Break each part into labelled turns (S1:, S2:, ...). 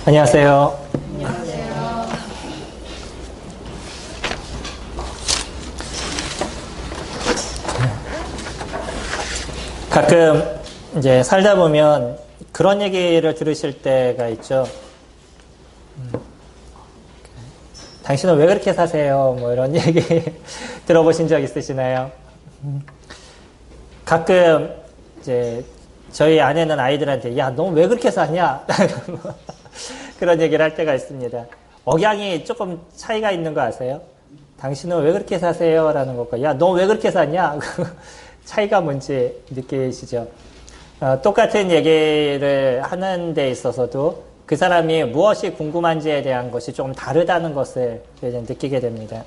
S1: 안녕하세요.
S2: 안녕하세요.
S1: 가끔 이제 살다 보면 그런 얘기를 들으실 때가 있죠. 당신은 왜 그렇게 사세요? 뭐 이런 얘기 들어보신 적 있으시나요? 가끔 이제 저희 아내는 아이들한테 야, 너 왜 그렇게 사냐? 그런 얘기를 할 때가 있습니다. 억양이 조금 차이가 있는 거 아세요? 당신은 왜 그렇게 사세요? 라는 것과 야, 너 왜 그렇게 사냐? 차이가 뭔지 느끼시죠? 똑같은 얘기를 하는 데 있어서도 그 사람이 무엇이 궁금한지에 대한 것이 조금 다르다는 것을 느끼게 됩니다.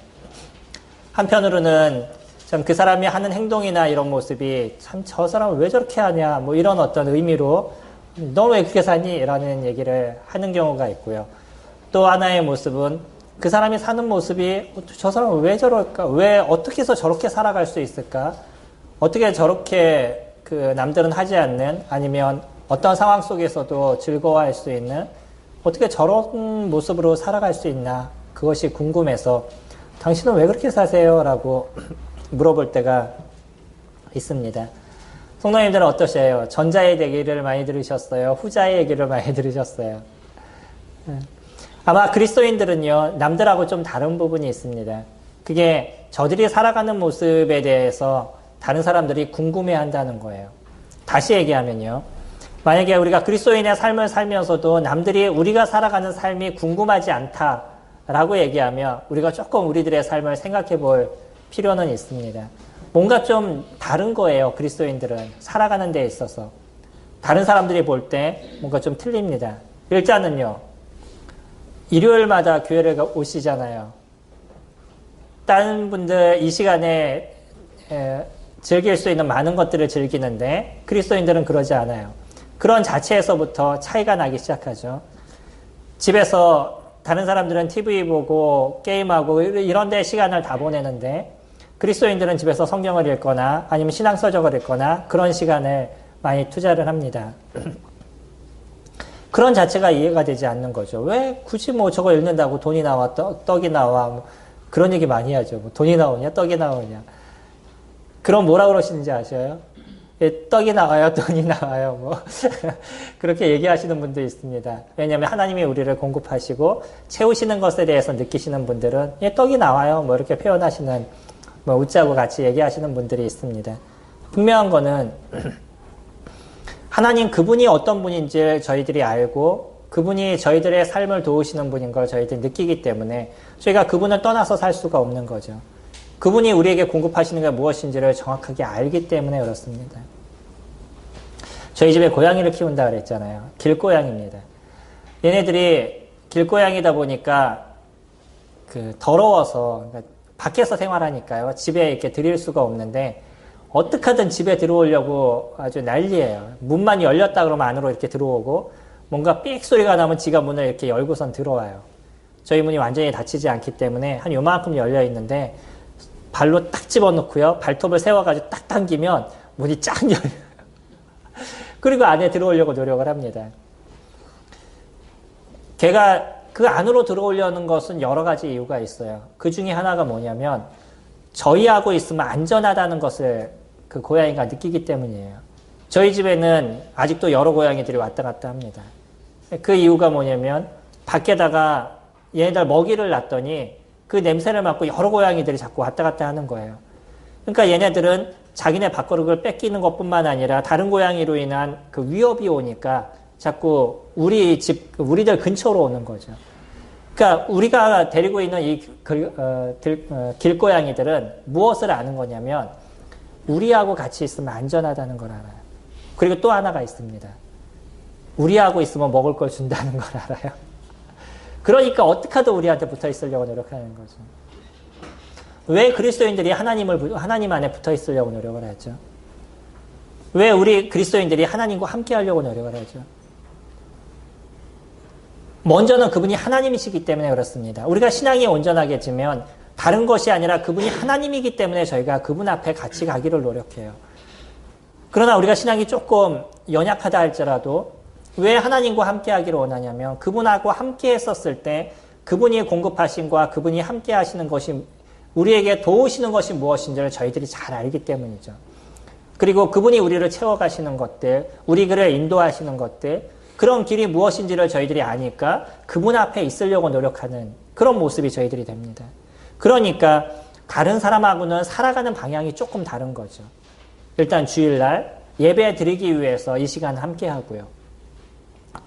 S1: 한편으로는 참 그 사람이 하는 행동이나 이런 모습이 참 저 사람은 왜 저렇게 하냐 뭐 이런 어떤 의미로 너 왜 그렇게 사니? 라는 얘기를 하는 경우가 있고요. 또 하나의 모습은 그 사람이 사는 모습이 저 사람은 왜 저럴까? 왜 어떻게 해서 저렇게 살아갈 수 있을까? 어떻게 저렇게 그 남들은 하지 않는 아니면 어떤 상황 속에서도 즐거워할 수 있는 어떻게 저런 모습으로 살아갈 수 있나? 그것이 궁금해서 당신은 왜 그렇게 사세요? 라고 물어볼 때가 있습니다. 성도님들은 어떠세요? 전자의 얘기를 많이 들으셨어요? 후자의 얘기를 많이 들으셨어요? 아마 그리스도인들은요, 남들하고 좀 다른 부분이 있습니다. 그게 저들이 살아가는 모습에 대해서 다른 사람들이 궁금해 한다는 거예요. 다시 얘기하면요. 만약에 우리가 그리스도인의 삶을 살면서도 남들이 우리가 살아가는 삶이 궁금하지 않다라고 얘기하면 우리가 조금 우리들의 삶을 생각해 볼 필요는 있습니다. 뭔가 좀 다른 거예요. 그리스도인들은 살아가는 데 있어서. 다른 사람들이 볼 때 뭔가 좀 틀립니다. 일자는요. 일요일마다 교회를 오시잖아요. 다른 분들 이 시간에 즐길 수 있는 많은 것들을 즐기는데 그리스도인들은 그러지 않아요. 그런 자체에서부터 차이가 나기 시작하죠. 집에서 다른 사람들은 TV 보고 게임하고 이런 데 시간을 다 보내는데 그리스도인들은 집에서 성경을 읽거나 아니면 신앙서적을 읽거나 그런 시간을 많이 투자를 합니다. 그런 자체가 이해가 되지 않는 거죠. 왜 굳이 뭐 저거 읽는다고 돈이 나와 떡이 나와 뭐 그런 얘기 많이 하죠. 뭐 돈이 나오냐 떡이 나오냐. 그럼 뭐라 그러시는지 아셔요? 예, 떡이 나와요 돈이 나와요 뭐 그렇게 얘기하시는 분도 있습니다. 왜냐하면 하나님이 우리를 공급하시고 채우시는 것에 대해서 느끼시는 분들은 예, 떡이 나와요 뭐 이렇게 표현하시는 뭐 웃자고 같이 얘기하시는 분들이 있습니다. 분명한 거는 하나님 그분이 어떤 분인지 저희들이 알고 그분이 저희들의 삶을 도우시는 분인 걸 저희들이 느끼기 때문에 저희가 그분을 떠나서 살 수가 없는 거죠. 그분이 우리에게 공급하시는 게 무엇인지를 정확하게 알기 때문에 그렇습니다. 저희 집에 고양이를 키운다 그랬잖아요. 길고양이입니다. 얘네들이 길고양이다 보니까 그 더러워서 그러니까 밖에서 생활하니까요. 집에 이렇게 들일 수가 없는데 어떻게 하든 집에 들어오려고 아주 난리예요. 문만 열렸다 그러면 안으로 이렇게 들어오고 뭔가 삑 소리가 나면 지가 문을 이렇게 열고선 들어와요. 저희 문이 완전히 닫히지 않기 때문에 한 요만큼 열려 있는데 발로 딱 집어넣고요. 발톱을 세워가지고 딱 당기면 문이 쫙 열려요. 그리고 안에 들어오려고 노력을 합니다. 걔가 그 안으로 들어오려는 것은 여러 가지 이유가 있어요. 그 중에 하나가 뭐냐면 저희하고 있으면 안전하다는 것을 그 고양이가 느끼기 때문이에요. 저희 집에는 아직도 여러 고양이들이 왔다 갔다 합니다. 그 이유가 뭐냐면 밖에다가 얘네들 먹이를 놨더니 그 냄새를 맡고 여러 고양이들이 자꾸 왔다 갔다 하는 거예요. 그러니까 얘네들은 자기네 밥그릇을 뺏기는 것뿐만 아니라 다른 고양이로 인한 그 위협이 오니까 자꾸 우리들 근처로 오는 거죠. 그러니까 우리가 데리고 있는 이 길고양이들은 무엇을 아는 거냐면 우리하고 같이 있으면 안전하다는 걸 알아요. 그리고 또 하나가 있습니다. 우리하고 있으면 먹을 걸 준다는 걸 알아요. 그러니까 어떻게 하든 우리한테 붙어 있으려고 노력하는 거죠. 왜 그리스도인들이 하나님 안에 붙어 있으려고 노력을 하죠? 왜 우리 그리스도인들이 하나님과 함께 하려고 노력을 하죠? 먼저는 그분이 하나님이시기 때문에 그렇습니다. 우리가 신앙이 온전하게지면 다른 것이 아니라 그분이 하나님이기 때문에 저희가 그분 앞에 같이 가기를 노력해요. 그러나 우리가 신앙이 조금 연약하다 할지라도 왜 하나님과 함께 하기를 원하냐면 그분하고 함께 했었을 때 그분이 공급하신 그분이 함께 하시는 것이 우리에게 도우시는 것이 무엇인지를 저희들이 잘 알기 때문이죠. 그리고 그분이 우리를 채워가시는 것들, 우리를 인도하시는 것들, 그런 길이 무엇인지를 저희들이 아니까 그분 앞에 있으려고 노력하는 그런 모습이 저희들이 됩니다. 그러니까 다른 사람하고는 살아가는 방향이 조금 다른 거죠. 일단 주일날 예배 드리기 위해서 이 시간 함께 하고요.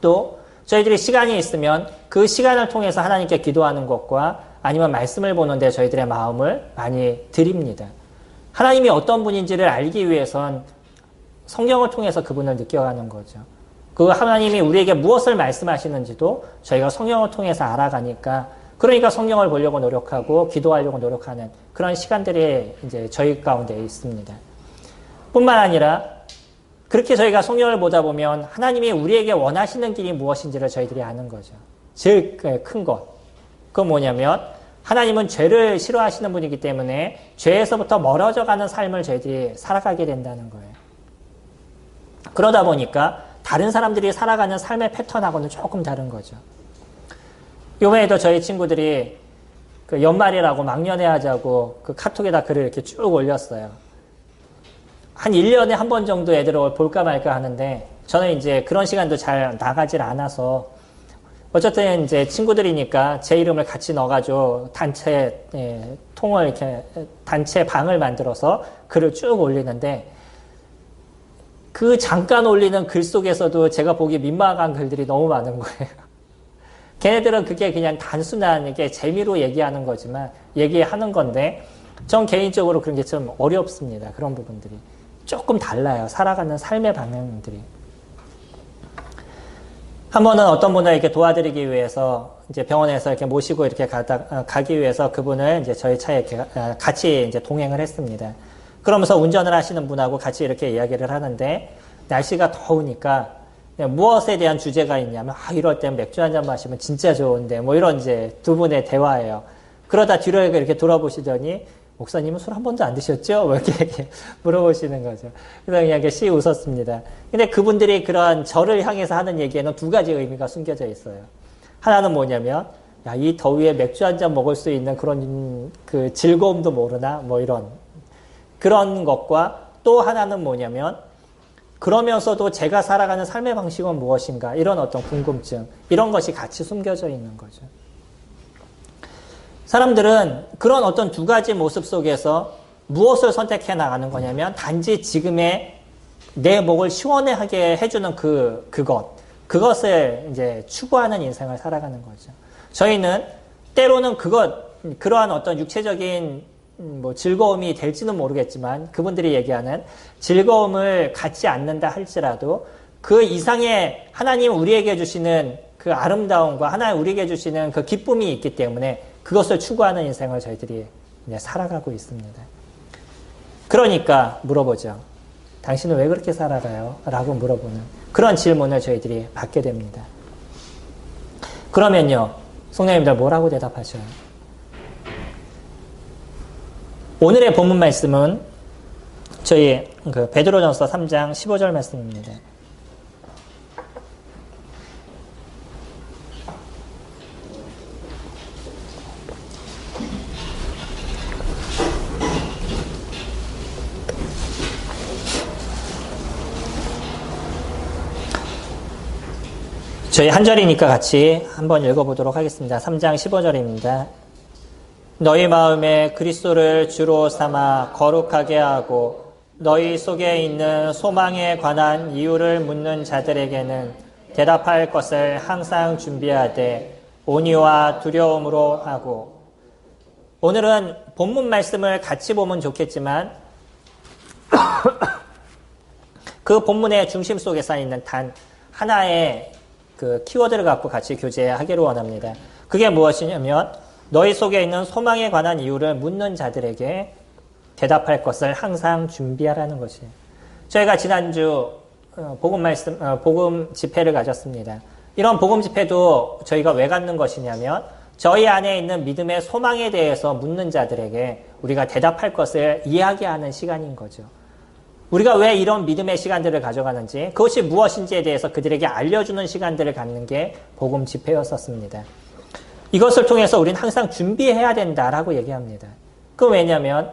S1: 또 저희들이 시간이 있으면 그 시간을 통해서 하나님께 기도하는 것과 아니면 말씀을 보는데 저희들의 마음을 많이 드립니다. 하나님이 어떤 분인지를 알기 위해선 성경을 통해서 그분을 느껴가는 거죠. 그 하나님이 우리에게 무엇을 말씀하시는지도 저희가 성경을 통해서 알아가니까 그러니까 성경을 보려고 노력하고 기도하려고 노력하는 그런 시간들이 이제 저희 가운데 있습니다. 뿐만 아니라 그렇게 저희가 성경을 보다 보면 하나님이 우리에게 원하시는 길이 무엇인지를 저희들이 아는 거죠. 제일 큰 것. 그건 뭐냐면 하나님은 죄를 싫어하시는 분이기 때문에 죄에서부터 멀어져가는 삶을 저희들이 살아가게 된다는 거예요. 그러다 보니까 다른 사람들이 살아가는 삶의 패턴하고는 조금 다른 거죠. 이번에도 저희 친구들이 그 연말이라고 막년회 하자고 그 카톡에다 글을 이렇게 쭉 올렸어요. 한 1년에 한 번 정도 애들을 볼까 말까 하는데 저는 이제 그런 시간도 잘 나가질 않아서 어쨌든 이제 친구들이니까 제 이름을 같이 넣어가지고 단체 통을 이렇게 단체 방을 만들어서 글을 쭉 올리는데 그 잠깐 올리는 글 속에서도 제가 보기 민망한 글들이 너무 많은 거예요. 걔네들은 그게 그냥 단순한 이게 재미로 얘기하는 거지만 얘기하는 건데 전 개인적으로 그런 게 좀 어렵습니다. 그런 부분들이 조금 달라요. 살아가는 삶의 방향들이. 한 번은 어떤 분을 이렇게 도와드리기 위해서 이제 병원에서 이렇게 모시고 이렇게 가기 위해서 그분을 이제 저희 차에 이렇게 같이 이제 동행을 했습니다. 그러면서 운전을 하시는 분하고 같이 이렇게 이야기를 하는데 날씨가 더우니까 무엇에 대한 주제가 있냐면 이럴 땐 맥주 한잔 마시면 진짜 좋은데 뭐 이런 이제 두 분의 대화예요. 그러다 뒤로 이렇게 돌아보시더니 목사님은 술 한 번도 안 드셨죠? 뭐 이렇게 물어보시는 거죠. 그래서 그냥 씨 웃었습니다. 근데 그분들이 그런 저를 향해서 하는 얘기에는 두 가지 의미가 숨겨져 있어요. 하나는 뭐냐면, 야, 이 더위에 맥주 한 잔 먹을 수 있는 그런 그 즐거움도 모르나? 뭐 이런. 그런 것과 또 하나는 뭐냐면, 그러면서도 제가 살아가는 삶의 방식은 무엇인가? 이런 어떤 궁금증. 이런 것이 같이 숨겨져 있는 거죠. 사람들은 그런 어떤 두 가지 모습 속에서 무엇을 선택해 나가는 거냐면 단지 지금의 내 목을 시원하게 해주는 그것을 이제 추구하는 인생을 살아가는 거죠. 저희는 때로는 그러한 어떤 육체적인 뭐 즐거움이 될지는 모르겠지만 그분들이 얘기하는 즐거움을 갖지 않는다 할지라도 그 이상의 하나님 우리에게 주시는 그 아름다움과 하나님 우리에게 주시는 그 기쁨이 있기 때문에 그것을 추구하는 인생을 저희들이 이제 살아가고 있습니다. 그러니까 물어보죠. 당신은 왜 그렇게 살아가요? 라고 물어보는 그런 질문을 저희들이 받게 됩니다. 그러면요, 성령님들 뭐라고 대답하셔요? 오늘의 본문 말씀은 저희 그 베드로전서 3장 15절 말씀입니다. 저희 한 절이니까 같이 한번 읽어보도록 하겠습니다. 3장 15절입니다. 너희 마음에 그리스도를 주로 삼아 거룩하게 하고 너희 속에 있는 소망에 관한 이유를 묻는 자들에게는 대답할 것을 항상 준비하되 온유와 두려움으로 하고. 오늘은 본문 말씀을 같이 보면 좋겠지만 그 본문의 중심 속에 쌓여있는 단 하나의 그 키워드를 갖고 같이 교제하기를 원합니다. 그게 무엇이냐면 너희 속에 있는 소망에 관한 이유를 묻는 자들에게 대답할 것을 항상 준비하라는 것이에요. 저희가 지난주 복음 집회를 가졌습니다. 이런 복음 집회도 저희가 왜 갖는 것이냐면 저희 안에 있는 믿음의 소망에 대해서 묻는 자들에게 우리가 대답할 것을 이야기하는 시간인 거죠. 우리가 왜 이런 믿음의 시간들을 가져가는지, 그것이 무엇인지에 대해서 그들에게 알려주는 시간들을 갖는 게 복음 집회였었습니다. 이것을 통해서 우리는 항상 준비해야 된다라고 얘기합니다. 왜냐하면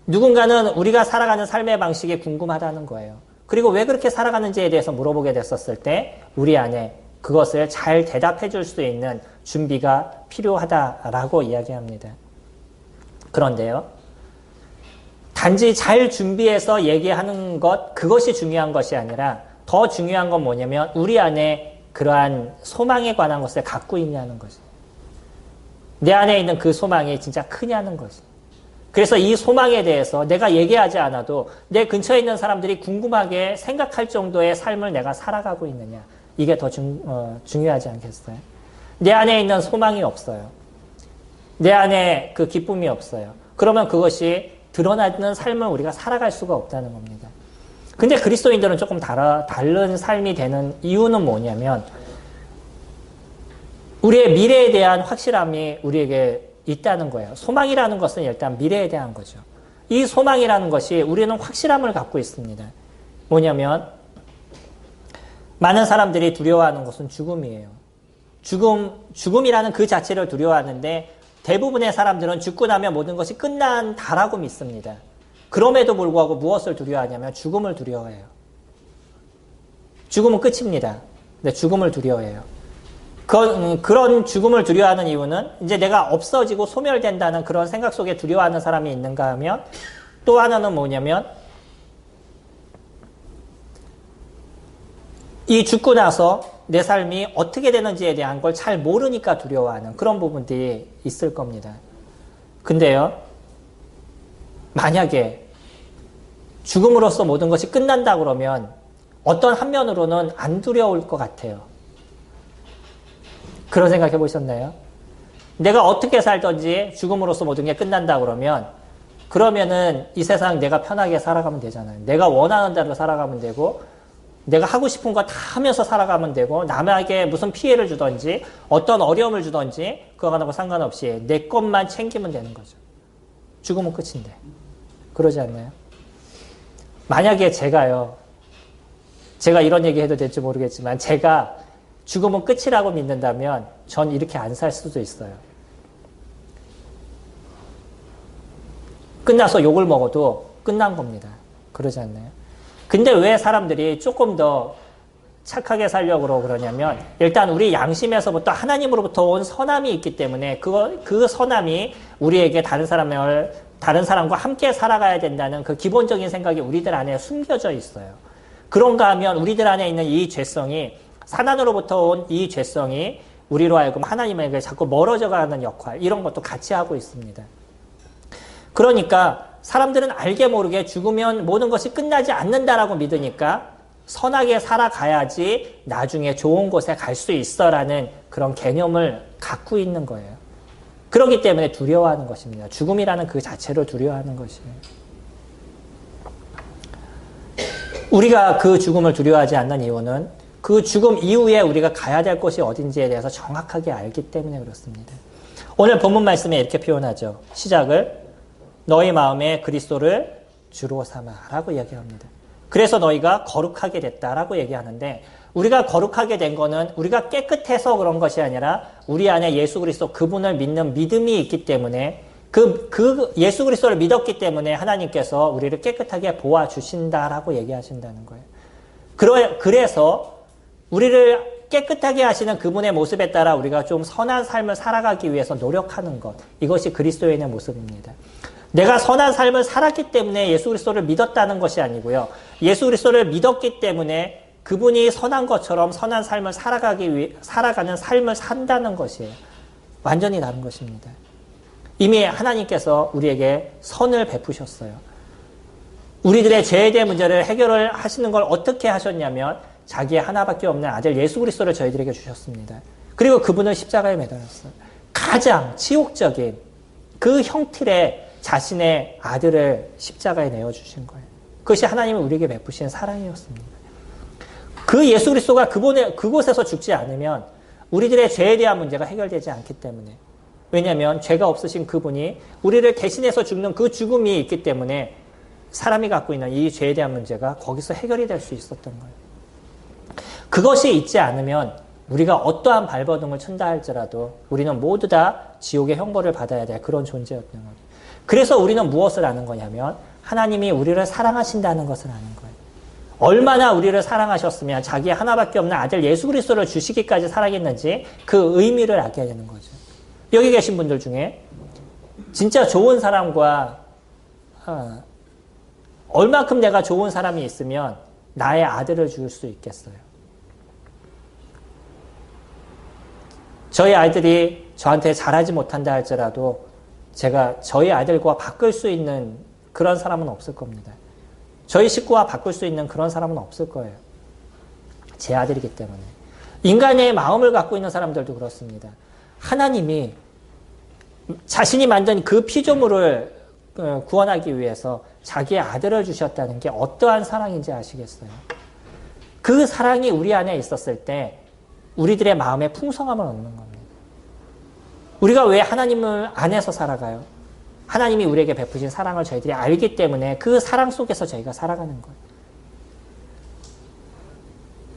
S1: 누군가는 우리가 살아가는 삶의 방식이 궁금하다는 거예요. 그리고 왜 그렇게 살아가는지에 대해서 물어보게 됐었을 때 우리 안에 그것을 잘 대답해 줄 수 있는 준비가 필요하다라고 이야기합니다. 그런데요, 단지 잘 준비해서 얘기하는 것, 그것이 중요한 것이 아니라 더 중요한 건 뭐냐면 우리 안에 그러한 소망에 관한 것을 갖고 있냐는 거죠. 내 안에 있는 그 소망이 진짜 크냐는 거죠. 그래서 이 소망에 대해서 내가 얘기하지 않아도 내 근처에 있는 사람들이 궁금하게 생각할 정도의 삶을 내가 살아가고 있느냐. 이게 더 중요하지 않겠어요? 내 안에 있는 소망이 없어요. 내 안에 그 기쁨이 없어요. 그러면 그것이 드러나는 삶을 우리가 살아갈 수가 없다는 겁니다. 근데 그리스도인들은 조금 다른 삶이 되는 이유는 뭐냐면 우리의 미래에 대한 확실함이 우리에게 있다는 거예요. 소망이라는 것은 일단 미래에 대한 거죠. 이 소망이라는 것이 우리는 확실함을 갖고 있습니다. 뭐냐면 많은 사람들이 두려워하는 것은 죽음이에요. 죽음이라는 그 자체를 두려워하는데 대부분의 사람들은 죽고 나면 모든 것이 끝난다라고 믿습니다. 그럼에도 불구하고 무엇을 두려워하냐면 죽음을 두려워해요. 죽음은 끝입니다. 근데 죽음을 두려워해요. 그런 죽음을 두려워하는 이유는 이제 내가 없어지고 소멸된다는 그런 생각 속에 두려워하는 사람이 있는가 하면 또 하나는 뭐냐면 이 죽고 나서 내 삶이 어떻게 되는지에 대한 걸 잘 모르니까 두려워하는 그런 부분들이 있을 겁니다. 근데요, 만약에 죽음으로써 모든 것이 끝난다 그러면 어떤 한 면으로는 안 두려울 것 같아요. 그런 생각 해보셨나요? 내가 어떻게 살든지 죽음으로써 모든 게 끝난다 그러면은 이 세상 내가 편하게 살아가면 되잖아요. 내가 원하는 대로 살아가면 되고 내가 하고 싶은 거 다 하면서 살아가면 되고 남에게 무슨 피해를 주든지 어떤 어려움을 주든지 그거하고 상관없이 내 것만 챙기면 되는 거죠. 죽으면 끝인데. 그러지 않나요? 만약에 제가 이런 얘기 해도 될지 모르겠지만 제가 죽으면 끝이라고 믿는다면 전 이렇게 안 살 수도 있어요. 끝나서 욕을 먹어도 끝난 겁니다. 그러지 않나요? 근데 왜 사람들이 조금 더 착하게 살려고 그러냐면 일단 우리 양심에서부터 하나님으로부터 온 선함이 있기 때문에 그 선함이 우리에게 다른 사람과 함께 살아가야 된다는 그 기본적인 생각이 우리들 안에 숨겨져 있어요. 그런가 하면 우리들 안에 있는 이 죄성이 사단으로부터 온 이 죄성이 우리로 하여금 하나님에게 자꾸 멀어져 가는 역할 이런 것도 같이 하고 있습니다. 그러니까 사람들은 알게 모르게 죽으면 모든 것이 끝나지 않는다라고 믿으니까 선하게 살아가야지 나중에 좋은 곳에 갈 수 있어라는 그런 개념을 갖고 있는 거예요. 그렇기 때문에 두려워하는 것입니다. 죽음이라는 그 자체를 두려워하는 것이에요. 우리가 그 죽음을 두려워하지 않는 이유는 그 죽음 이후에 우리가 가야 될 곳이 어딘지에 대해서 정확하게 알기 때문에 그렇습니다. 오늘 본문 말씀에 이렇게 표현하죠. 시작을 너희 마음에 그리스도를 주로 삼아라고 얘기합니다. 그래서 너희가 거룩하게 됐다라고 얘기하는데 우리가 거룩하게 된 거는 우리가 깨끗해서 그런 것이 아니라 우리 안에 예수 그리스도 그분을 믿는 믿음이 있기 때문에 그 예수 그리스도를 믿었기 때문에 하나님께서 우리를 깨끗하게 보아 주신다라고 얘기하신다는 거예요. 그래서 우리를 깨끗하게 하시는 그분의 모습에 따라 우리가 좀 선한 삶을 살아가기 위해서 노력하는 것. 이것이 그리스도인의 모습입니다. 내가 선한 삶을 살았기 때문에 예수 그리스도를 믿었다는 것이 아니고요. 예수 그리스도를 믿었기 때문에 그분이 선한 것처럼 선한 삶을 살아가는 삶을 산다는 것이에요. 완전히 다른 것입니다. 이미 하나님께서 우리에게 선을 베푸셨어요. 우리들의 죄에 대한 문제를 해결을 하시는 걸 어떻게 하셨냐면 자기의 하나밖에 없는 아들 예수 그리스도를 저희들에게 주셨습니다. 그리고 그분을 십자가에 매달았어요. 가장 치욕적인 그 형틀에 자신의 아들을 십자가에 내어주신 거예요. 그것이 하나님이 우리에게 베푸신 사랑이었습니다. 그 예수 그리스도가 그곳에서 죽지 않으면 우리들의 죄에 대한 문제가 해결되지 않기 때문에 왜냐하면 죄가 없으신 그분이 우리를 대신해서 죽는 그 죽음이 있기 때문에 사람이 갖고 있는 이 죄에 대한 문제가 거기서 해결이 될 수 있었던 거예요. 그것이 있지 않으면 우리가 어떠한 발버둥을 친다 할지라도 우리는 모두 다 지옥의 형벌을 받아야 될 그런 존재였던 거예요. 그래서 우리는 무엇을 아는 거냐면 하나님이 우리를 사랑하신다는 것을 아는 거예요. 얼마나 우리를 사랑하셨으면 자기 하나밖에 없는 아들 예수 그리스도를 주시기까지 사랑했는지 그 의미를 알게 되는 거죠. 여기 계신 분들 중에 진짜 좋은 사람과 얼마큼 내가 좋은 사람이 있으면 나의 아들을 줄 수 있겠어요. 저희 아이들이 저한테 잘하지 못한다 할지라도 제가 저희 아들과 바꿀 수 있는 그런 사람은 없을 겁니다. 저희 식구와 바꿀 수 있는 그런 사람은 없을 거예요. 제 아들이기 때문에. 인간의 마음을 갖고 있는 사람들도 그렇습니다. 하나님이 자신이 만든 그 피조물을 구원하기 위해서 자기의 아들을 주셨다는 게 어떠한 사랑인지 아시겠어요? 그 사랑이 우리 안에 있었을 때 우리들의 마음에 풍성함을 얻는 겁니다. 우리가 왜 하나님을 안에서 살아가요? 하나님이 우리에게 베푸신 사랑을 저희들이 알기 때문에 그 사랑 속에서 저희가 살아가는 거예요.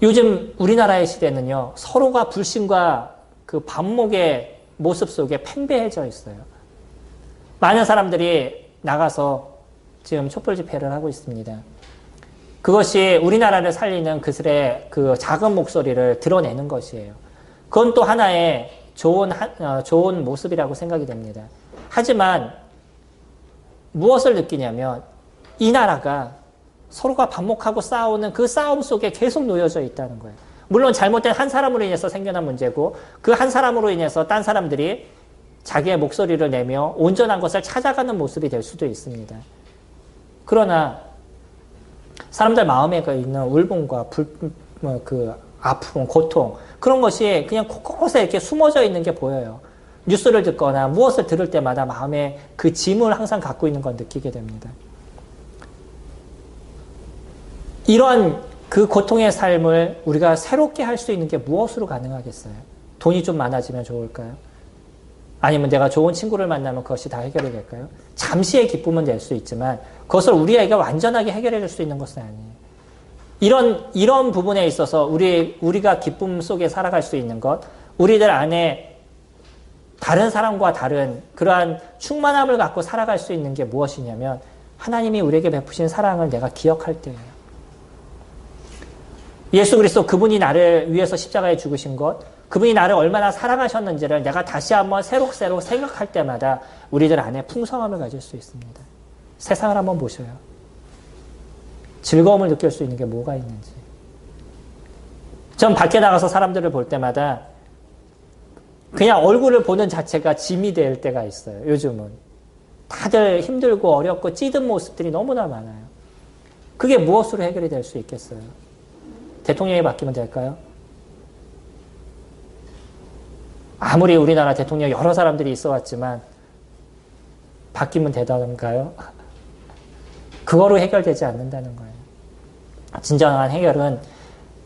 S1: 요즘 우리나라의 시대는요, 서로가 불신과 그 반목의 모습 속에 팽배해져 있어요. 많은 사람들이 나가서 지금 촛불 집회를 하고 있습니다. 그것이 우리나라를 살리는 그들의 그 작은 목소리를 드러내는 것이에요. 그건 또 하나의 좋은 모습이라고 생각이 됩니다. 하지만 무엇을 느끼냐면 이 나라가 서로가 반목하고 싸우는 그 싸움 속에 계속 놓여져 있다는 거예요. 물론 잘못된 한 사람으로 인해서 생겨난 문제고 그 한 사람으로 인해서 딴 사람들이 자기의 목소리를 내며 온전한 것을 찾아가는 모습이 될 수도 있습니다. 그러나 사람들 마음에 있는 울분과 아픔, 고통 그런 것이 그냥 곳곳에 이렇게 숨어져 있는 게 보여요. 뉴스를 듣거나 무엇을 들을 때마다 마음에 그 짐을 항상 갖고 있는 걸 느끼게 됩니다. 이런 그 고통의 삶을 우리가 새롭게 할 수 있는 게 무엇으로 가능하겠어요? 돈이 좀 많아지면 좋을까요? 아니면 내가 좋은 친구를 만나면 그것이 다 해결이 될까요? 잠시의 기쁨은 될 수 있지만 그것을 우리에게 완전하게 해결해 줄 수 있는 것은 아니에요. 이런 부분에 있어서 우리가 기쁨 속에 살아갈 수 있는 것, 우리들 안에 다른 사람과 다른 그러한 충만함을 갖고 살아갈 수 있는 게 무엇이냐면 하나님이 우리에게 베푸신 사랑을 내가 기억할 때예요. 예수 그리스도 그분이 나를 위해서 십자가에 죽으신 것, 그분이 나를 얼마나 사랑하셨는지를 내가 다시 한번 새록새록 생각할 때마다 우리들 안에 풍성함을 가질 수 있습니다. 세상을 한번 보셔요. 즐거움을 느낄 수 있는 게 뭐가 있는지. 전 밖에 나가서 사람들을 볼 때마다 그냥 얼굴을 보는 자체가 짐이 될 때가 있어요. 요즘은. 다들 힘들고 어렵고 찌든 모습들이 너무나 많아요. 그게 무엇으로 해결이 될 수 있겠어요? 대통령이 바뀌면 될까요? 아무리 우리나라 대통령 여러 사람들이 있어 왔지만 바뀌면 되던가요? 그거로 해결되지 않는다는 거예요. 진정한 해결은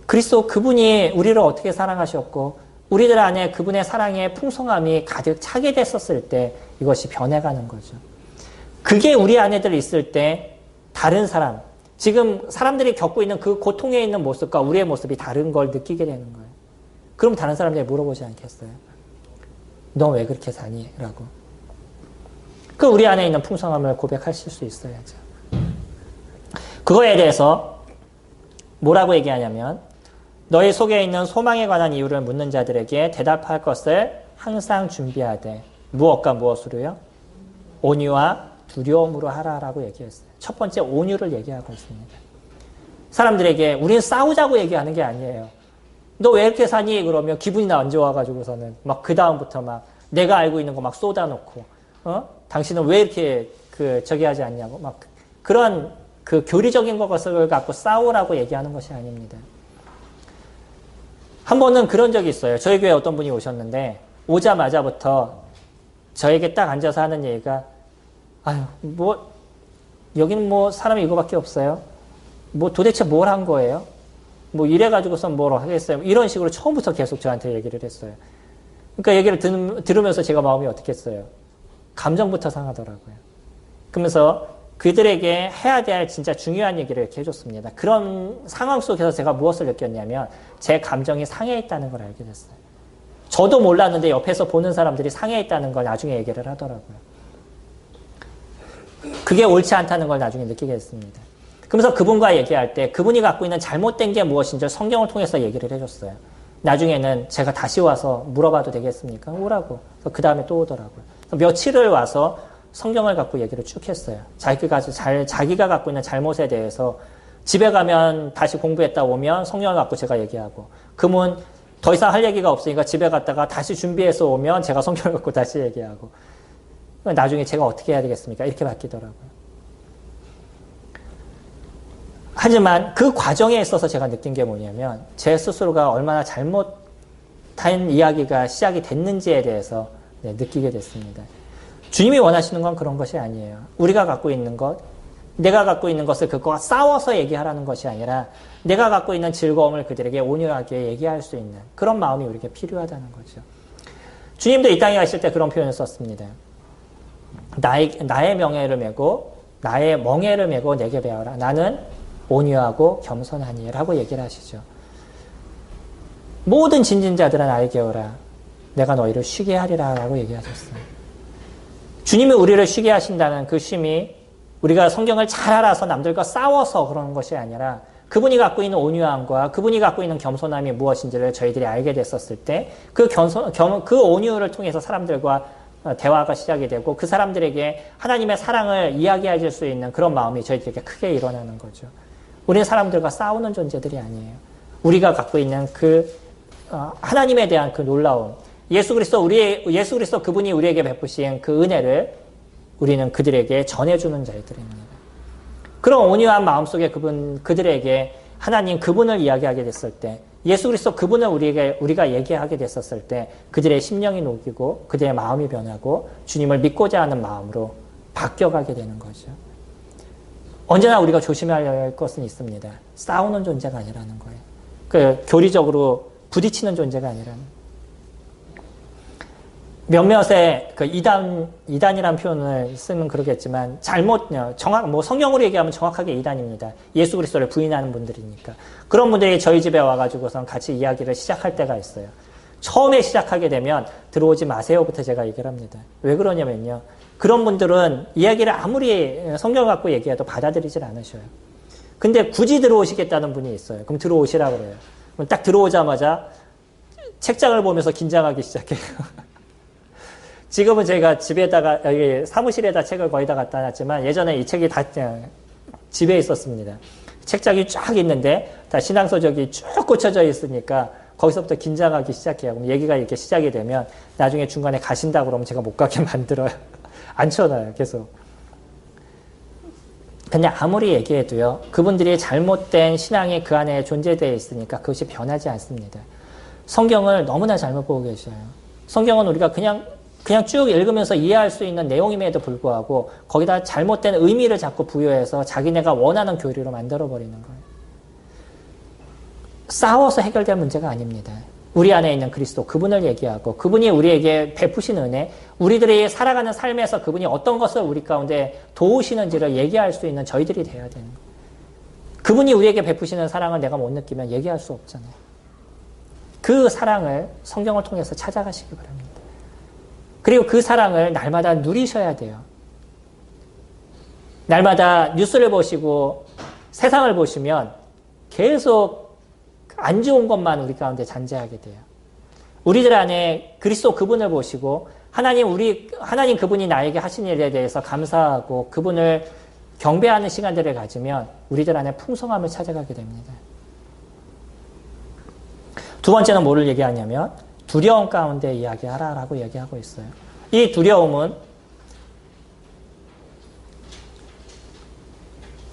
S1: 그리스도 그분이 우리를 어떻게 사랑하셨고 우리들 안에 그분의 사랑의 풍성함이 가득 차게 됐었을 때 이것이 변해가는 거죠. 그게 우리 안에들 있을 때 다른 사람, 지금 사람들이 겪고 있는 그 고통에 있는 모습과 우리의 모습이 다른 걸 느끼게 되는 거예요. 그럼 다른 사람들이 물어보지 않겠어요? 너 왜 그렇게 사니? 라고. 그 우리 안에 있는 풍성함을 고백하실 수 있어야죠. 그거에 대해서 뭐라고 얘기하냐면 너희 속에 있는 소망에 관한 이유를 묻는 자들에게 대답할 것을 항상 준비하되 무엇과 무엇으로요? 온유와 두려움으로 하라라고 얘기했어요. 첫 번째 온유를 얘기하고 있습니다. 사람들에게 우린 싸우자고 얘기하는 게 아니에요. 너 왜 이렇게 사니? 그러면 기분이 안 좋아가지고서는 막 그 다음부터 막 내가 알고 있는 거 막 쏟아놓고 당신은 왜 이렇게 저기 하지 않냐고 막 그런 그 교리적인 것을 갖고 싸우라고 얘기하는 것이 아닙니다. 한 번은 그런 적이 있어요. 저희 교회에 어떤 분이 오셨는데 오자마자부터 저에게 딱 앉아서 하는 얘기가 아유 뭐 여기는 뭐 사람이 이거밖에 없어요. 뭐 도대체 뭘 한 거예요? 뭐 이래가지고선 뭘 하겠어요? 이런 식으로 처음부터 계속 저한테 얘기를 했어요. 그러니까 얘기를 들으면서 제가 마음이 어떻겠어요? 감정부터 상하더라고요. 그러면서 그들에게 해야 될 진짜 중요한 얘기를 이렇게 해줬습니다. 그런 상황 속에서 제가 무엇을 느꼈냐면 제 감정이 상해 있다는 걸 알게 됐어요. 저도 몰랐는데 옆에서 보는 사람들이 상해 있다는 걸 나중에 얘기를 하더라고요. 그게 옳지 않다는 걸 나중에 느끼게 됐습니다. 그러면서 그분과 얘기할 때 그분이 갖고 있는 잘못된 게 무엇인지 성경을 통해서 얘기를 해줬어요. 나중에는 제가 다시 와서 물어봐도 되겠습니까? 오라고. 그 다음에 또 오더라고요. 며칠을 와서 성경을 갖고 얘기를 쭉 했어요. 자기가 갖고 있는 잘못에 대해서 집에 가면 다시 공부했다 오면 성경을 갖고 제가 얘기하고, 그분 더 이상 할 얘기가 없으니까 집에 갔다가 다시 준비해서 오면 제가 성경을 갖고 다시 얘기하고, 나중에 제가 어떻게 해야 되겠습니까? 이렇게 바뀌더라고요. 하지만 그 과정에 있어서 제가 느낀 게 뭐냐면 제 스스로가 얼마나 잘못한 이야기가 시작이 됐는지에 대해서 느끼게 됐습니다. 주님이 원하시는 건 그런 것이 아니에요. 우리가 갖고 있는 것, 내가 갖고 있는 것을 그거와 싸워서 얘기하라는 것이 아니라 내가 갖고 있는 즐거움을 그들에게 온유하게 얘기할 수 있는 그런 마음이 우리에게 필요하다는 거죠. 주님도 이 땅에 가실 때 그런 표현을 썼습니다. 나의 명예를 메고 나의 멍에를 메고 내게 배워라. 나는 온유하고 겸손하니 라고 얘기를 하시죠. 모든 진진자들은 알게 오라. 내가 너희를 쉬게 하리라 라고 얘기하셨어요. 주님이 우리를 쉬게 하신다는 그 쉼이 우리가 성경을 잘 알아서 남들과 싸워서 그러는 것이 아니라 그분이 갖고 있는 온유함과 그분이 갖고 있는 겸손함이 무엇인지를 저희들이 알게 됐었을 때 그 온유를 통해서 사람들과 대화가 시작이 되고 그 사람들에게 하나님의 사랑을 이야기해 수 있는 그런 마음이 저희들에게 크게 일어나는 거죠. 우리는 사람들과 싸우는 존재들이 아니에요. 우리가 갖고 있는 하나님에 대한 그 놀라움, 예수 그리스도 그분이 우리에게 베푸신 그 은혜를 우리는 그들에게 전해주는 자들입니다. 그런 온유한 마음속에 그들에게 하나님 그분을 이야기하게 됐을 때, 예수 그리스도 그분을 우리가 얘기하게 됐었을 때 그들의 심령이 녹이고 그들의 마음이 변하고 주님을 믿고자 하는 마음으로 바뀌어가게 되는 거죠. 언제나 우리가 조심해야 할 것은 있습니다. 싸우는 존재가 아니라는 거예요. 교리적으로 부딪히는 존재가 아니라는. 몇몇의 이단이라는 표현을 쓰면 그러겠지만 성경으로 얘기하면 정확하게 이단입니다. 예수 그리스도를 부인하는 분들이니까. 그런 분들이 저희 집에 와가지고선 같이 이야기를 시작할 때가 있어요. 처음에 시작하게 되면 들어오지 마세요부터 제가 얘기를 합니다. 왜 그러냐면요. 그런 분들은 이야기를 아무리 성경을 갖고 얘기해도 받아들이질 않으셔요. 근데 굳이 들어오시겠다는 분이 있어요. 그럼 들어오시라고 그래요. 그럼 딱 들어오자마자 책장을 보면서 긴장하기 시작해요. 지금은 제가 여기 사무실에다 책을 거의 다 갖다 놨지만 예전에 이 책이 다 집에 있었습니다. 책장이 쫙 있는데 다 신앙서적이 쭉 꽂혀져 있으니까 거기서부터 긴장하기 시작해요. 그럼 얘기가 이렇게 시작이 되면 나중에 중간에 가신다 그러면 제가 못 가게 만들어요. 앉혀놔요, 계속. 근데 아무리 얘기해도요, 그분들이 잘못된 신앙이 그 안에 존재되어 있으니까 그것이 변하지 않습니다. 성경을 너무나 잘못 보고 계셔요. 성경은 우리가 그냥 쭉 읽으면서 이해할 수 있는 내용임에도 불구하고 거기다 잘못된 의미를 자꾸 부여해서 자기네가 원하는 교리로 만들어버리는 거예요. 싸워서 해결될 문제가 아닙니다. 우리 안에 있는 그리스도, 그분을 얘기하고 그분이 우리에게 베푸신 은혜, 우리들이 살아가는 삶에서 그분이 어떤 것을 우리 가운데 도우시는지를 얘기할 수 있는 저희들이 돼야 되는 거예요. 그분이 우리에게 베푸시는 사랑을 내가 못 느끼면 얘기할 수 없잖아요. 그 사랑을 성경을 통해서 찾아가시기 바랍니다. 그리고 그 사랑을 날마다 누리셔야 돼요. 날마다 뉴스를 보시고 세상을 보시면 계속 안 좋은 것만 우리 가운데 잔재하게 돼요. 우리들 안에 그리스도 그분을 보시고 하나님 그분이 나에게 하신 일에 대해서 감사하고 그분을 경배하는 시간들을 가지면 우리들 안에 풍성함을 찾아가게 됩니다. 두 번째는 뭐를 얘기하냐면 두려움 가운데 이야기하라라고 얘기하고 있어요. 이 두려움은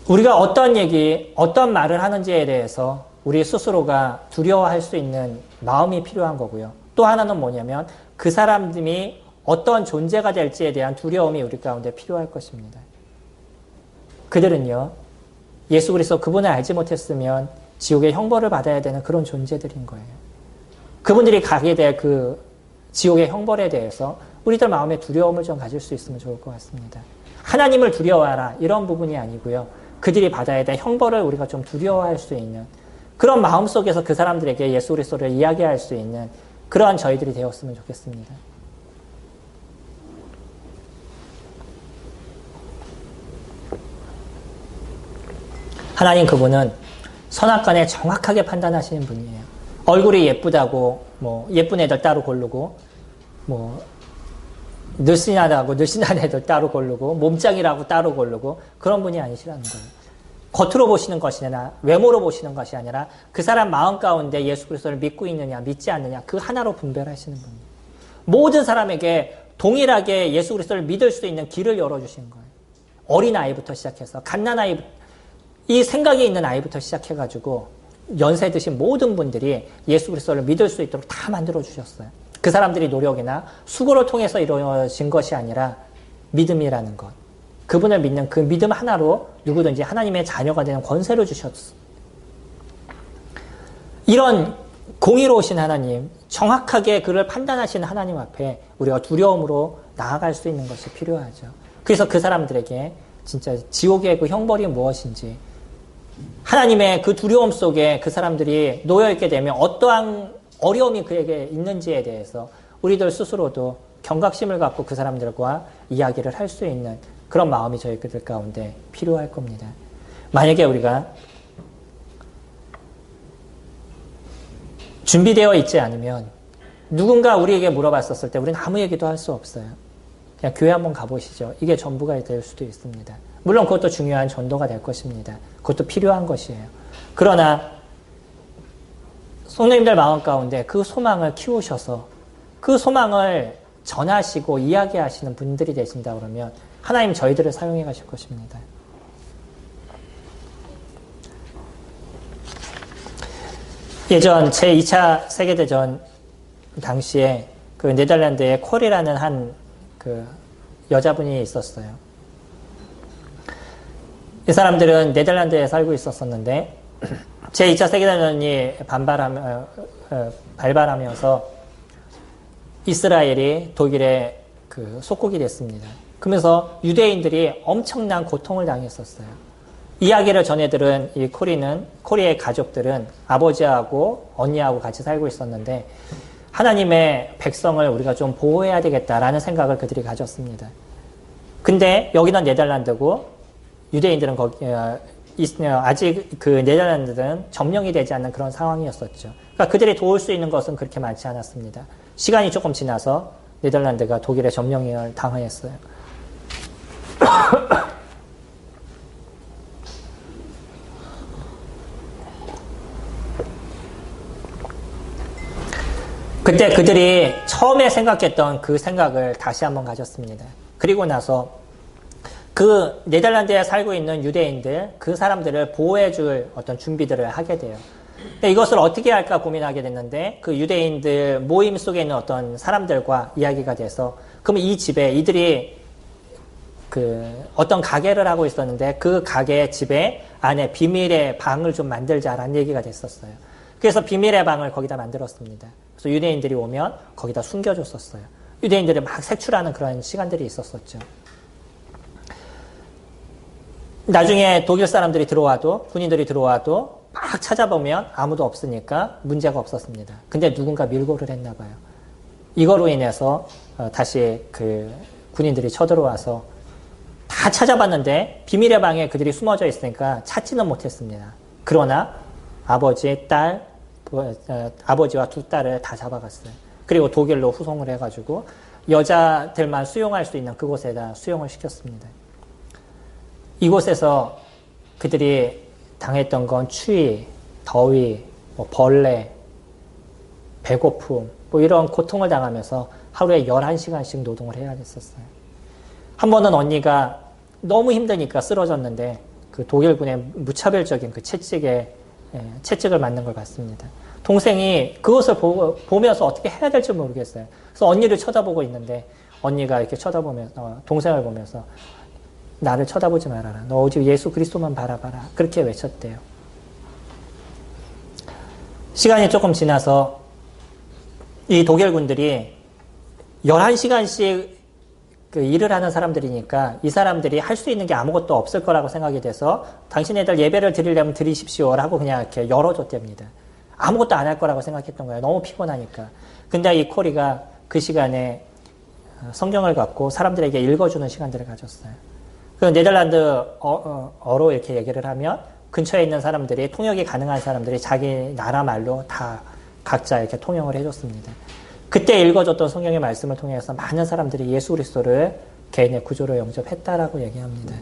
S1: 우리가 어떤 말을 하는지에 대해서 우리 스스로가 두려워할 수 있는 마음이 필요한 거고요. 또 하나는 뭐냐면 그 사람들이 어떤 존재가 될지에 대한 두려움이 우리 가운데 필요할 것입니다. 그들은요, 예수 그리스도 그분을 알지 못했으면 지옥의 형벌을 받아야 되는 그런 존재들인 거예요. 그분들이 가게 될 그 지옥의 형벌에 대해서 우리들 마음에 두려움을 좀 가질 수 있으면 좋을 것 같습니다. 하나님을 두려워하라 이런 부분이 아니고요. 그들이 받아야 될 형벌을 우리가 좀 두려워할 수 있는 그런 마음 속에서 그 사람들에게 예수 그리스도를 이야기할 수 있는 그러한 저희들이 되었으면 좋겠습니다. 하나님 그분은 선악간에 정확하게 판단하시는 분이에요. 얼굴이 예쁘다고 뭐 예쁜 애들 따로 고르고 뭐 늘씬하다고 늘씬한 애들 따로 고르고 몸짱이라고 따로 고르고 그런 분이 아니시라는 거예요. 겉으로 보시는 것이 아니라 외모로 보시는 것이 아니라 그 사람 마음 가운데 예수 그리스도를 믿고 있느냐 믿지 않느냐 그 하나로 분별하시는 분이에요. 모든 사람에게 동일하게 예수 그리스도를 믿을 수 있는 길을 열어주신 거예요. 어린아이부터 시작해서 갓난아이 이 생각이 있는 아이부터 시작해가지고 연세 드신 모든 분들이 예수 그리스도를 믿을 수 있도록 다 만들어주셨어요. 그 사람들이 노력이나 수고를 통해서 이루어진 것이 아니라 믿음이라는 것. 그분을 믿는 그 믿음 하나로 누구든지 하나님의 자녀가 되는 권세를 주셨어요. 이런 공의로우신 하나님, 정확하게 그를 판단하시는 하나님 앞에 우리가 두려움으로 나아갈 수 있는 것이 필요하죠. 그래서 그 사람들에게 진짜 지옥의 그 형벌이 무엇인지 하나님의 그 두려움 속에 그 사람들이 놓여있게 되면 어떠한 어려움이 그에게 있는지에 대해서 우리들 스스로도 경각심을 갖고 그 사람들과 이야기를 할 수 있는 그런 마음이 저희들 가운데 필요할 겁니다. 만약에 우리가 준비되어 있지 않으면 누군가 우리에게 물어봤었을 때 우리는 아무 얘기도 할 수 없어요. 그냥 교회 한번 가보시죠. 이게 전부가 될 수도 있습니다. 물론 그것도 중요한 전도가 될 것입니다. 그것도 필요한 것이에요. 그러나 성도님들 마음 가운데 그 소망을 키우셔서 그 소망을 전하시고 이야기하시는 분들이 되신다 그러면 하나님 저희들을 사용해 가실 것입니다. 예전 제2차 세계대전 당시에 그 네덜란드에 콜이라는 한 그 여자분이 있었어요. 이 사람들은 네덜란드에 살고 있었었는데 제2차 세계대전이 발발하면서 이스라엘이 독일의 그 속국이 됐습니다. 그러면서 유대인들이 엄청난 고통을 당했었어요. 이야기를 전해들은 이 코리의 가족들은 아버지하고 언니하고 같이 살고 있었는데 하나님의 백성을 우리가 좀 보호해야 되겠다라는 생각을 그들이 가졌습니다. 근데 여기는 네덜란드고 유대인들은 아직 그 네덜란드는 점령이 되지 않는 그런 상황이었었죠. 그러니까 그들이 도울 수 있는 것은 그렇게 많지 않았습니다. 시간이 조금 지나서 네덜란드가 독일의 점령을 당하였어요. 그때 그들이 처음에 생각했던 그 생각을 다시 한번 가졌습니다. 그리고 나서 그 네덜란드에 살고 있는 유대인들, 그 사람들을 보호해줄 어떤 준비들을 하게 돼요. 이것을 어떻게 할까 고민하게 됐는데 그 유대인들 모임 속에 있는 어떤 사람들과 이야기가 돼서 그럼 이 집에 이들이 그 어떤 가게를 하고 있었는데 그 가게 집에 안에 비밀의 방을 좀 만들자라는 얘기가 됐었어요. 그래서 비밀의 방을 거기다 만들었습니다. 그래서 유대인들이 오면 거기다 숨겨줬었어요. 유대인들이 막 색출하는 그런 시간들이 있었었죠. 나중에 독일 사람들이 들어와도 군인들이 들어와도 막 찾아보면 아무도 없으니까 문제가 없었습니다. 근데 누군가 밀고를 했나 봐요. 이거로 인해서 다시 그 군인들이 쳐들어와서 다 찾아봤는데 비밀의 방에 그들이 숨어져 있으니까 찾지는 못했습니다. 그러나 아버지와 두 딸을 다 잡아갔어요. 그리고 독일로 후송을 해가지고 여자들만 수용할 수 있는 그곳에다 수용을 시켰습니다. 이곳에서 그들이 당했던 건 추위, 더위, 벌레, 배고픔 이런 고통을 당하면서 하루에 11시간씩 노동을 해야 됐었어요. 한 번은 언니가 너무 힘드니까 쓰러졌는데 그 독일군의 무차별적인 그 채찍을 맞는 걸 봤습니다. 동생이 그것을 보면서 어떻게 해야 될지 모르겠어요. 그래서 언니를 쳐다보고 있는데 언니가 이렇게 쳐다보면서 동생을 보면서 나를 쳐다보지 말아라. 너 오직 예수 그리스도만 바라봐라. 그렇게 외쳤대요. 시간이 조금 지나서 이 독일군들이 11시간씩 그 일을 하는 사람들이니까 이 사람들이 할 수 있는 게 아무것도 없을 거라고 생각이 돼서 당신네들 예배를 드리려면 드리십시오라고 그냥 이렇게 열어줬답니다. 아무것도 안 할 거라고 생각했던 거예요. 너무 피곤하니까. 근데 이 코리가 그 시간에 성경을 갖고 사람들에게 읽어주는 시간들을 가졌어요. 그 네덜란드어로 이렇게 얘기를 하면 근처에 있는 사람들이, 통역이 가능한 사람들이 자기 나라 말로 다 각자 이렇게 통역을 해줬습니다. 그때 읽어줬던 성경의 말씀을 통해서 많은 사람들이 예수 그리스도를 개인의 구조로 영접했다라고 얘기합니다.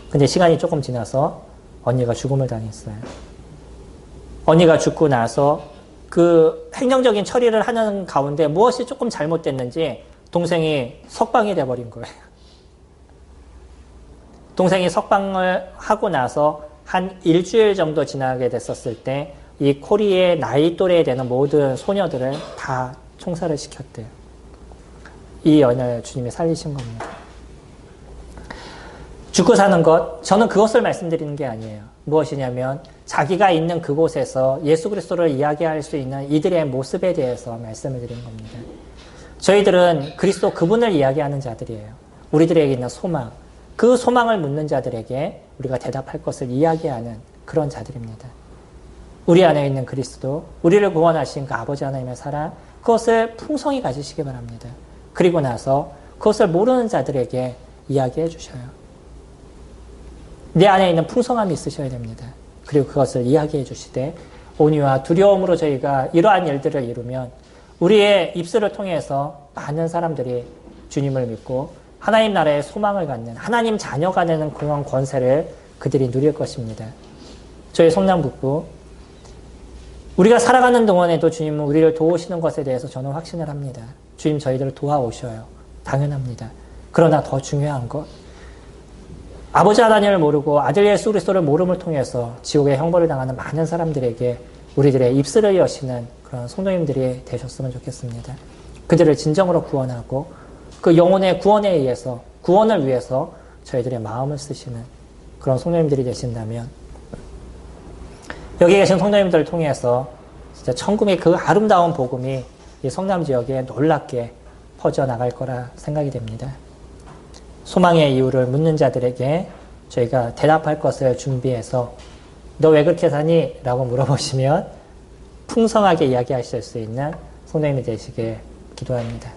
S1: 근데 시간이 조금 지나서 언니가 죽음을 당했어요. 언니가 죽고 나서 그 행정적인 처리를 하는 가운데 무엇이 조금 잘못됐는지 동생이 석방이 돼버린 거예요. 동생이 석방을 하고 나서 한 일주일 정도 지나게 됐었을 때 이 코리의 나이 또래에 되는 모든 소녀들을 다 총살을 시켰대요. 이 연을 주님이 살리신 겁니다. 죽고 사는 것, 저는 그것을 말씀드리는 게 아니에요. 무엇이냐면 자기가 있는 그곳에서 예수 그리스도를 이야기할 수 있는 이들의 모습에 대해서 말씀을 드리는 겁니다. 저희들은 그리스도 그분을 이야기하는 자들이에요. 우리들에게 있는 소망, 그 소망을 묻는 자들에게 우리가 대답할 것을 이야기하는 그런 자들입니다. 우리 안에 있는 그리스도, 우리를 구원하신 그 아버지 하나님의 사랑, 그것을 풍성히 가지시기 바랍니다. 그리고 나서 그것을 모르는 자들에게 이야기해 주셔요. 내 안에 있는 풍성함이 있으셔야 됩니다. 그리고 그것을 이야기해 주시되 온유와 두려움으로 저희가 이러한 일들을 이루면 우리의 입술을 통해서 많은 사람들이 주님을 믿고 하나님 나라의 소망을 갖는, 하나님 자녀가 되는 그런 권세를 그들이 누릴 것입니다. 저희 성남북부, 우리가 살아가는 동안에도 주님은 우리를 도우시는 것에 대해서 저는 확신을 합니다. 주님 저희들을 도와오셔요. 당연합니다. 그러나 더 중요한 것, 아버지 하나님을 모르고 아들 예수 그리스도를 모름을 통해서 지옥의 형벌을 당하는 많은 사람들에게 우리들의 입술을 여시는 그런 성도님들이 되셨으면 좋겠습니다. 그들을 진정으로 구원하고 그 영혼의 구원에 의해서, 구원을 위해서 저희들의 마음을 쓰시는 그런 성도님들이 되신다면 여기 계신 성도님들을 통해서 진짜 천국의 그 아름다운 복음이 이 성남 지역에 놀랍게 퍼져나갈 거라 생각이 됩니다. 소망의 이유를 묻는 자들에게 저희가 대답할 것을 준비해서 너 왜 그렇게 사니? 라고 물어보시면 풍성하게 이야기하실 수 있는 성도님이 되시길 기도합니다.